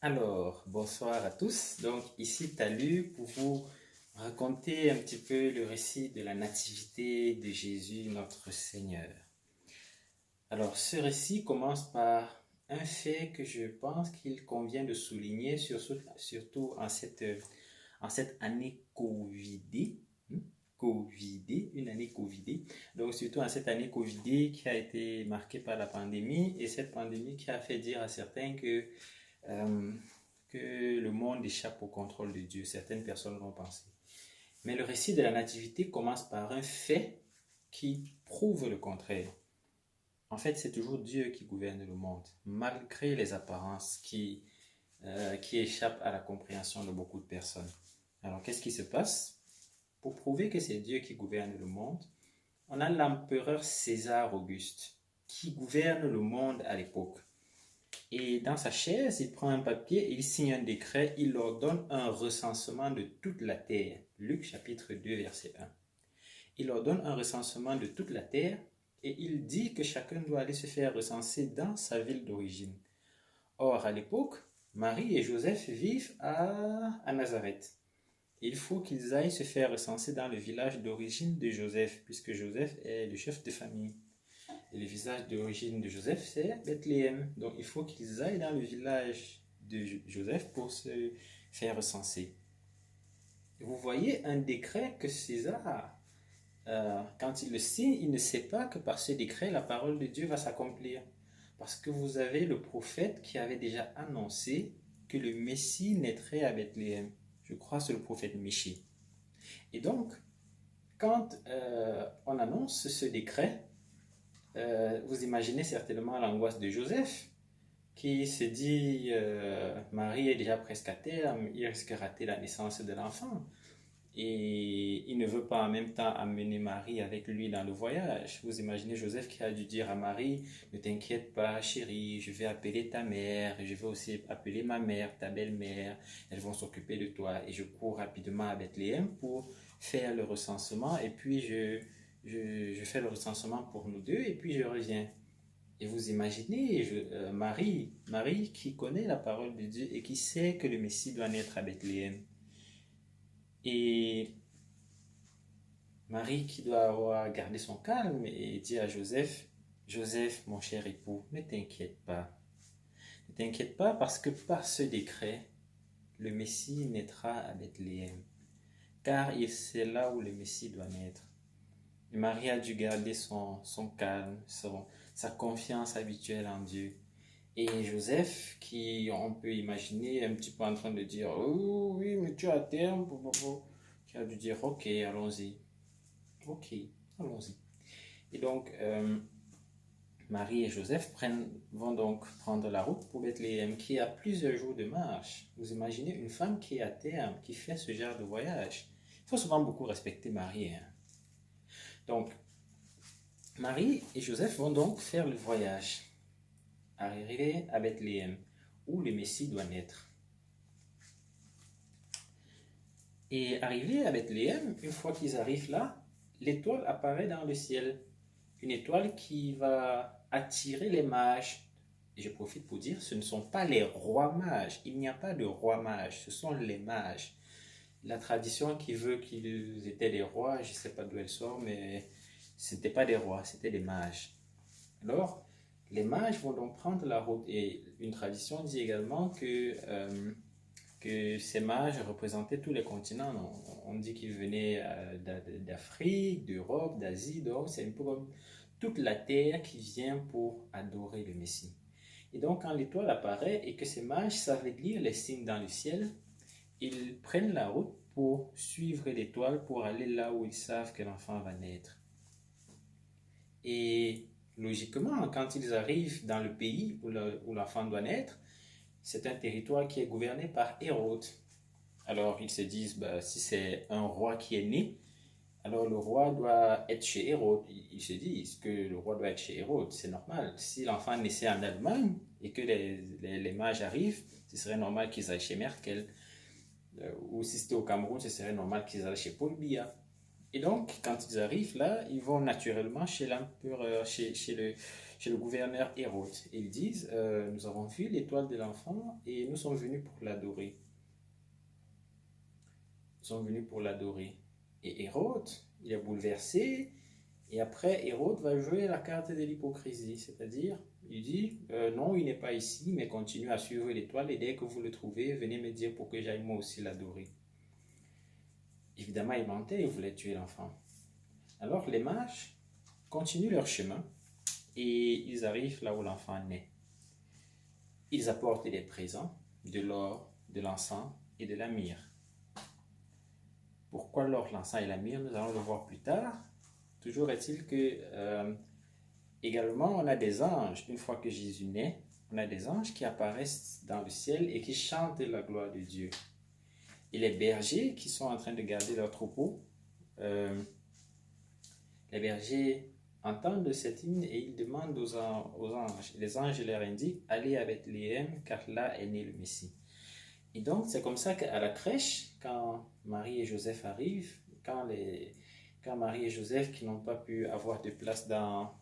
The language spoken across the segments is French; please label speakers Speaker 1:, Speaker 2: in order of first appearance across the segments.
Speaker 1: Alors, bonsoir à tous. Donc, ici Talu pour vous raconter un petit peu le récit de la nativité de Jésus notre Seigneur. Alors, ce récit commence par un fait que je pense qu'il convient de souligner, surtout en cette année Covidée. Covidée, une année Covidée. Donc, surtout en cette année Covidée qui a été marquée par la pandémie et cette pandémie qui a fait dire à certains euh, que le monde échappe au contrôle de Dieu. Certaines personnes l'ont pensé. Mais le récit de la nativité commence par un fait qui prouve le contraire. En fait, c'est toujours Dieu qui gouverne le monde, malgré les apparences qui échappent à la compréhension de beaucoup de personnes. Alors, qu'est-ce qui se passe? Pour prouver que c'est Dieu qui gouverne le monde, on a l'empereur César Auguste, qui gouverne le monde à l'époque. Et dans sa chaise, il prend un papier, il signe un décret, il ordonne un recensement de toute la terre. Luc chapitre 2, verset 1. Il ordonne un recensement de toute la terre et il dit que chacun doit aller se faire recenser dans sa ville d'origine. Or, à l'époque, Marie et Joseph vivent à Nazareth. Il faut qu'ils aillent se faire recenser dans le village d'origine de Joseph, puisque Joseph est le chef de famille. Et le village d'origine de Joseph, c'est Bethléem. Donc il faut qu'ils aillent dans le village de Joseph pour se faire recenser. Et vous voyez un décret que César, quand il le signe, il ne sait pas que par ce décret, la parole de Dieu va s'accomplir. Parce que vous avez le prophète qui avait déjà annoncé que le Messie naîtrait à Bethléem. Je crois que c'est le prophète Michée. Et donc, quand on annonce ce décret, vous imaginez certainement l'angoisse de Joseph qui se dit Marie est déjà presque à terme, il risque de rater la naissance de l'enfant. Et il ne veut pas en même temps amener Marie avec lui dans le voyage. Vous imaginez Joseph qui a dû dire à Marie, ne t'inquiète pas chérie, je vais appeler ta mère, je vais aussi appeler ma mère, ta belle-mère, elles vont s'occuper de toi. Et je cours rapidement à Bethléem pour faire le recensement et puis je fais le recensement pour nous deux et puis je reviens. Et vous imaginez Marie qui connaît la parole de Dieu et qui sait que le Messie doit naître à Bethléem. Et Marie qui doit avoir gardé son calme et dit à Joseph, Joseph, mon cher époux, ne t'inquiète pas. Ne t'inquiète pas parce que par ce décret, le Messie naîtra à Bethléem. Car c'est là où le Messie doit naître. Et Marie a dû garder son calme, sa confiance habituelle en Dieu. Et Joseph, qui on peut imaginer un petit peu en train de dire, oh oui, mais tu as à terme, qui a dû dire, ok, allons-y. Ok, allons-y. Et donc, Marie et Joseph vont donc prendre la route pour Bethléem, qui est à plusieurs jours de marche. Vous imaginez une femme qui est à terme, qui fait ce genre de voyage. Il faut souvent beaucoup respecter Marie, hein. Donc, Marie et Joseph vont donc faire le voyage, arriver à Bethléem, où le Messie doit naître. Et arrivés à Bethléem, une fois qu'ils arrivent là, l'étoile apparaît dans le ciel. Une étoile qui va attirer les mages. Et je profite pour dire, ce ne sont pas les rois mages. Il n'y a pas de rois mages, ce sont les mages. La tradition qui veut qu'ils étaient des rois, je ne sais pas d'où elle sort, mais ce n'étaient pas des rois, c'était des mages. Alors, les mages vont donc prendre la route. Et une tradition dit également que ces mages représentaient tous les continents. On dit qu'ils venaient d'Afrique, d'Europe, d'Asie, donc c'est un peu comme toute la terre qui vient pour adorer le Messie. Et donc quand l'étoile apparaît et que ces mages savent lire les signes dans le ciel, ils prennent la route pour suivre l'étoile, pour aller là où ils savent que l'enfant va naître. Et logiquement, quand ils arrivent dans le pays où l'enfant doit naître, c'est un territoire qui est gouverné par Hérode. Alors ils se disent, bah, si c'est un roi qui est né, alors le roi doit être chez Hérode. Ils se disent que le roi doit être chez Hérode, c'est normal. Si l'enfant naissait en Allemagne et que les mages arrivent, ce serait normal qu'ils aillent chez Merkel. Ou si c'était au Cameroun, ce serait normal qu'ils aillent chez Paul Biya. Et donc, quand ils arrivent là, ils vont naturellement chez l'empereur, chez le gouverneur Hérode. Ils disent, nous avons vu l'étoile de l'enfant et nous sommes venus pour l'adorer. Nous sommes venus pour l'adorer. Et Hérode, il est bouleversé. Et après, Hérode va jouer la carte de l'hypocrisie, c'est-à-dire, il dit, non, il n'est pas ici, mais continue à suivre l'étoile, et dès que vous le trouvez, venez me dire pour que j'aille moi aussi l'adorer. Évidemment, il mentait, il voulait tuer l'enfant. Alors, les mages continuent leur chemin, et ils arrivent là où l'enfant naît. Ils apportent des présents, de l'or, de l'encens et de la myrrhe. Pourquoi l'or, l'encens et la myrrhe, nous allons le voir plus tard. Toujours est-il que, également, on a des anges. Une fois que Jésus naît, on a des anges qui apparaissent dans le ciel et qui chantent la gloire de Dieu. Et les bergers qui sont en train de garder leur troupeau, les bergers entendent cet hymne et ils demandent aux anges. Les anges leur indiquent, allez à Bethléem, car là est né le Messie. Et donc, c'est comme ça qu'à la crèche, quand Marie et Joseph arrivent, quand Marie et Joseph, qui n'ont pas pu avoir de place dans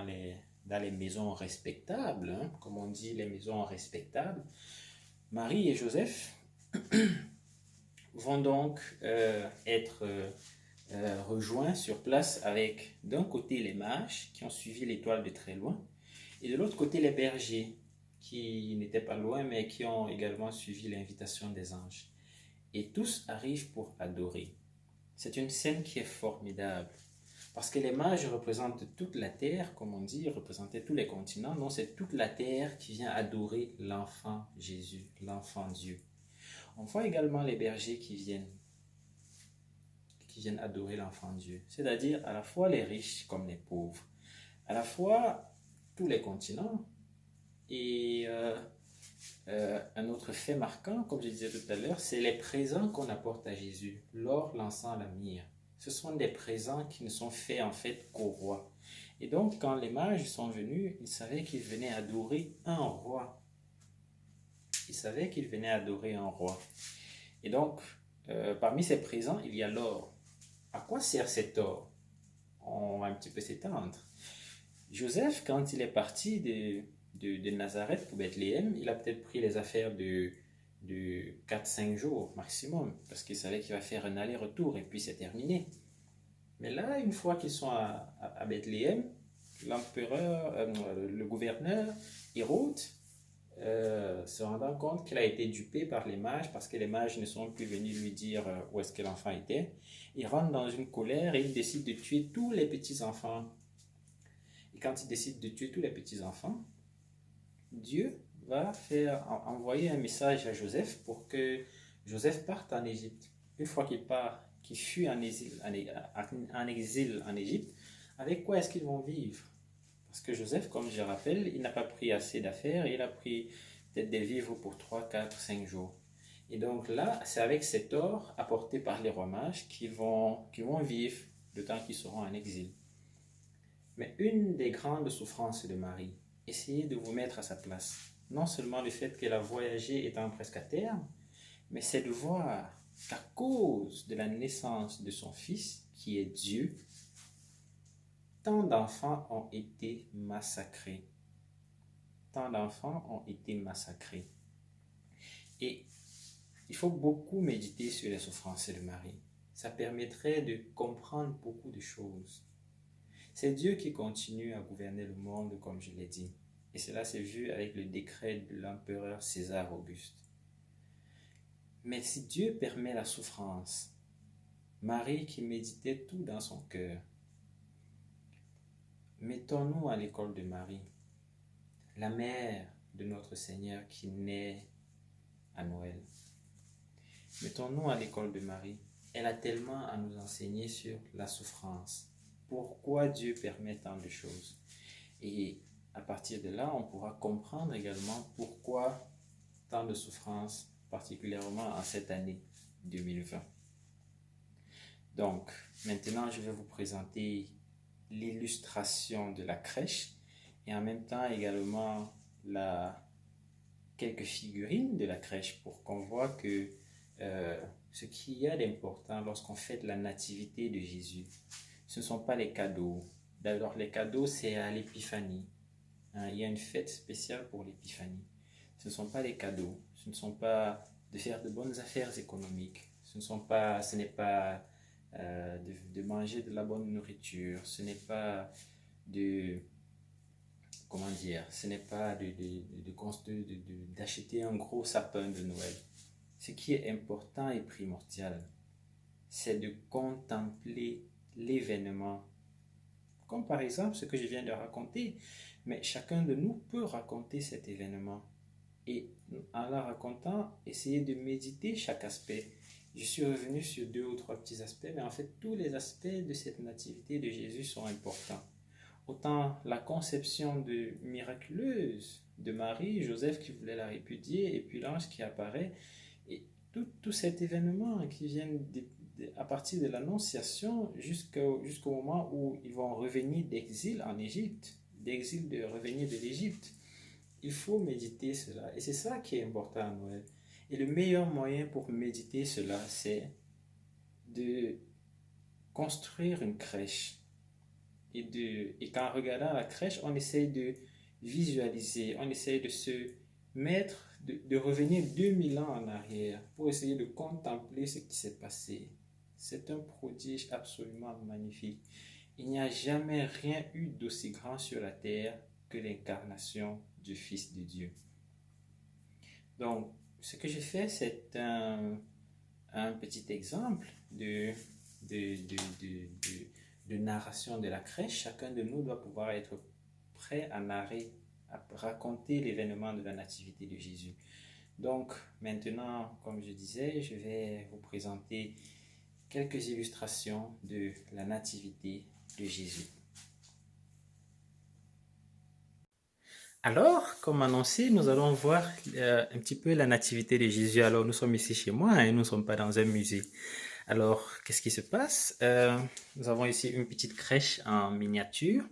Speaker 1: les maisons respectables, comme on dit, les maisons respectables, Marie et Joseph vont donc être rejoints sur place avec d'un côté les mages qui ont suivi l'étoile de très loin et de l'autre côté les bergers qui n'étaient pas loin mais qui ont également suivi l'invitation des anges. Et tous arrivent pour adorer. C'est une scène qui est formidable parce que les mages représentent toute la terre, comme on dit, représentaient tous les continents. Non, c'est toute la terre qui vient adorer l'enfant Jésus, l'enfant Dieu. On voit également les bergers qui viennent adorer l'enfant Dieu, c'est-à-dire à la fois les riches comme les pauvres, à la fois tous les continents. Et un autre fait marquant, comme je disais tout à l'heure, c'est les présents qu'on apporte à Jésus, l'or, l'encens, la myrrhe. Ce sont des présents qui ne sont faits en fait qu'au roi. Et donc quand les mages sont venus, ils savaient qu'ils venaient adorer un roi. Ils savaient qu'ils venaient adorer un roi. Et donc, parmi ces présents, il y a l'or. À quoi sert cet or? On va un petit peu s'étendre. Joseph, quand il est parti de Nazareth pour Bethléem, il a peut-être pris les affaires de 4-5 jours maximum, parce qu'il savait qu'il va faire un aller-retour et puis c'est terminé. Mais là, une fois qu'ils sont à Bethléem, le gouverneur Hérode, se rendant compte qu'il a été dupé par les mages parce que les mages ne sont plus venus lui dire où est-ce que l'enfant était, il rentre dans une colère et il décide de tuer tous les petits-enfants. Et quand il décide de tuer tous les petits-enfants, Dieu va envoyer un message à Joseph pour que Joseph parte en Égypte. Une fois qu'il fuit en exil en Égypte, avec quoi est-ce qu'ils vont vivre? Parce que Joseph, comme je rappelle, il n'a pas pris assez d'affaires, il a pris peut-être des vivres pour 3, 4, 5 jours. Et donc là, c'est avec cet or apporté par les rois mages qu'ils vont vivre le temps qu'ils seront en exil. Mais une des grandes souffrances de Marie, essayez de vous mettre à sa place. Non seulement le fait qu'elle a voyagé étant presque à terme, mais c'est de voir qu'à cause de la naissance de son fils, qui est Dieu, tant d'enfants ont été massacrés. Tant d'enfants ont été massacrés. Et il faut beaucoup méditer sur les souffrances de Marie. Ça permettrait de comprendre beaucoup de choses. C'est Dieu qui continue à gouverner le monde, comme je l'ai dit. Et cela s'est vu avec le décret de l'empereur César Auguste. Mais si Dieu permet la souffrance, Marie qui méditait tout dans son cœur, mettons-nous à l'école de Marie, la mère de notre Seigneur qui naît à Noël. Mettons-nous à l'école de Marie. Elle a tellement à nous enseigner sur la souffrance. Pourquoi Dieu permet tant de choses. Et à partir de là, on pourra comprendre également pourquoi tant de souffrances, particulièrement en cette année 2020. Donc, maintenant, je vais vous présenter l'illustration de la crèche et en même temps également quelques figurines de la crèche pour qu'on voit que ce qu'il y a d'important lorsqu'on fête la nativité de Jésus, ce ne sont pas les cadeaux. D'abord, les cadeaux, c'est à l'épiphanie. hein. Il y a une fête spéciale pour l'épiphanie. Ce ne sont pas les cadeaux, ce ne sont pas de faire de bonnes affaires économiques, ce n'est pas de manger de la bonne nourriture, ce n'est pas de, comment dire, ce n'est pas d'acheter un gros sapin de Noël. Ce qui est important et primordial, c'est de contempler l'événement. Comme par exemple ce que je viens de raconter, mais chacun de nous peut raconter cet événement. Et en la racontant, essayer de méditer chaque aspect. Je suis revenu sur 2 ou 3 petits aspects, mais en fait, tous les aspects de cette nativité de Jésus sont importants. Autant la conception miraculeuse de Marie, Joseph qui voulait la répudier, et puis l'ange qui apparaît, et tout cet événement qui vient à partir de l'Annonciation jusqu'au moment où ils vont revenir d'exil en Égypte, de revenir de l'Égypte. Il faut méditer cela. Et c'est ça qui est important à Noël. Et le meilleur moyen pour méditer cela, c'est de construire une crèche. Et qu'en regardant la crèche, on essaye de visualiser, on essaye de se mettre, de revenir 2000 ans en arrière pour essayer de contempler ce qui s'est passé. C'est un prodige absolument magnifique. Il n'y a jamais rien eu d'aussi grand sur la terre que l'incarnation du Fils de Dieu. Donc, ce que j'ai fait, c'est un petit exemple de narration de la crèche. Chacun de nous doit pouvoir être prêt à narrer, à raconter l'événement de la nativité de Jésus. Donc, maintenant, comme je disais, je vais vous présenter quelques illustrations de la nativité de Jésus. Alors, comme annoncé, nous allons voir un petit peu la nativité de Jésus. Alors, nous sommes ici chez moi et nous ne sommes pas dans un musée. Alors, qu'est-ce qui se passe? Nous avons ici une petite crèche en miniature.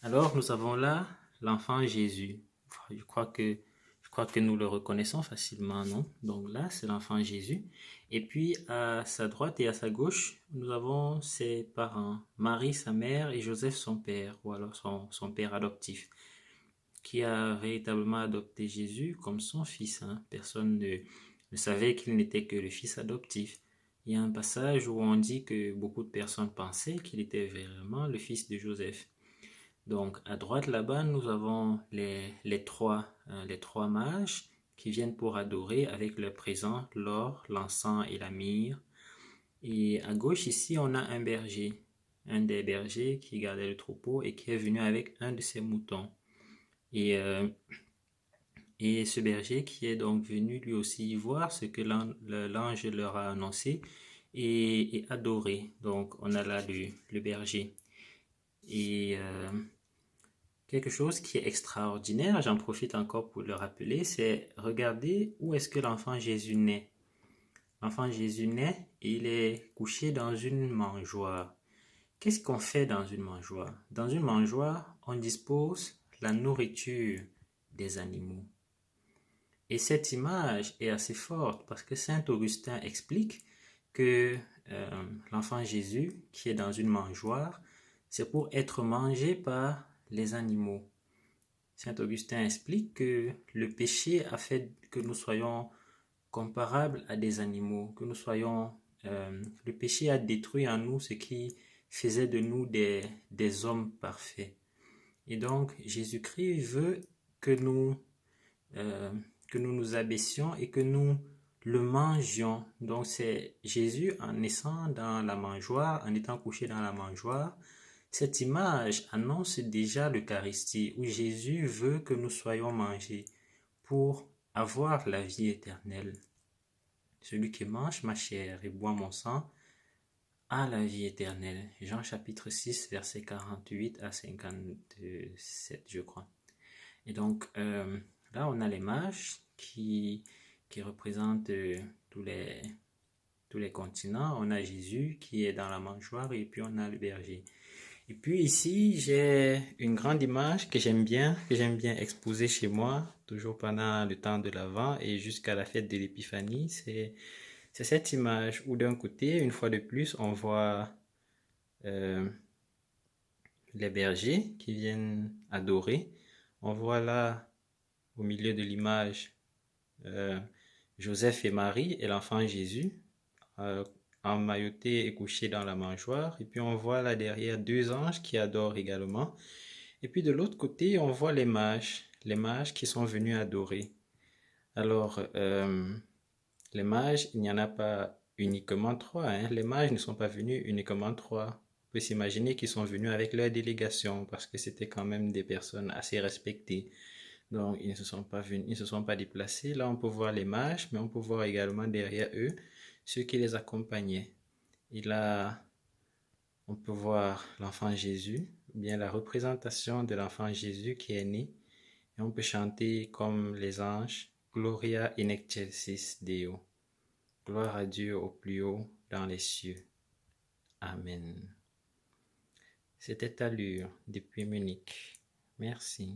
Speaker 1: Alors, nous avons là l'enfant Jésus. Je crois que nous le reconnaissons facilement, non? Donc là, c'est l'enfant Jésus. Et puis, à sa droite et à sa gauche, nous avons ses parents, Marie, sa mère, et Joseph, son père, ou alors son père adoptif, qui a véritablement adopté Jésus comme son fils. Hein. Personne ne savait qu'il n'était que le fils adoptif. Il y a un passage où on dit que beaucoup de personnes pensaient qu'il était vraiment le fils de Joseph. Donc, à droite là-bas, nous avons les trois mages qui viennent pour adorer avec leur présent, l'or, l'encens et la myrrhe. Et à gauche ici, on a un des bergers qui gardait le troupeau et qui est venu avec un de ses moutons. Et ce berger qui est donc venu lui aussi voir ce que l'ange leur a annoncé et adoré. Donc, on a là le berger. Et quelque chose qui est extraordinaire, j'en profite encore pour le rappeler, c'est regarder où est-ce que l'enfant Jésus naît. L'enfant Jésus naît et il est couché dans une mangeoire. Qu'est-ce qu'on fait dans une mangeoire? Dans une mangeoire, on dispose la nourriture des animaux. Et cette image est assez forte parce que Saint Augustin explique que l'enfant Jésus, qui est dans une mangeoire, c'est pour être mangé par les animaux. Saint Augustin explique que le péché a fait que nous soyons comparables à des animaux, que nous soyons... le péché a détruit en nous ce qui faisait de nous des hommes parfaits. Et donc, Jésus-Christ veut que nous nous abaissions et que nous le mangions. Donc, c'est Jésus en naissant dans la mangeoire, en étant couché dans la mangeoire. Cette image annonce déjà l'Eucharistie, où Jésus veut que nous soyons mangés pour avoir la vie éternelle. Celui qui mange ma chair et boit mon sang a la vie éternelle. Jean chapitre 6, versets 48 à 57, je crois. Et donc, là, on a les mages qui représentent tous les continents. On a Jésus qui est dans la mangeoire et puis on a le berger. Et puis ici, j'ai une grande image que j'aime bien exposer chez moi, toujours pendant le temps de l'Avent et jusqu'à la fête de l'Épiphanie. C'est cette image où d'un côté, une fois de plus, on voit les bergers qui viennent adorer. On voit là, au milieu de l'image, Joseph et Marie et l'enfant Jésus, euh, emmaillotés et couchés dans la mangeoire. Et puis on voit là derrière deux anges qui adorent également. Et puis de l'autre côté, on voit les mages qui sont venus adorer. Alors, les mages, il n'y en a pas uniquement trois, hein. Les mages ne sont pas venus uniquement trois. On peut s'imaginer qu'ils sont venus avec leur délégation parce que c'était quand même des personnes assez respectées. Donc, ils ne se sont pas venus, ils ne se sont pas déplacés. Là, on peut voir les mages, mais on peut voir également derrière eux ceux qui les accompagnaient. Et là, on peut voir l'enfant Jésus, ou bien la représentation de l'enfant Jésus qui est né. Et on peut chanter comme les anges, Gloria in excelsis Deo. Gloire à Dieu au plus haut dans les cieux. Amen. C'était Allure depuis Munich. Merci.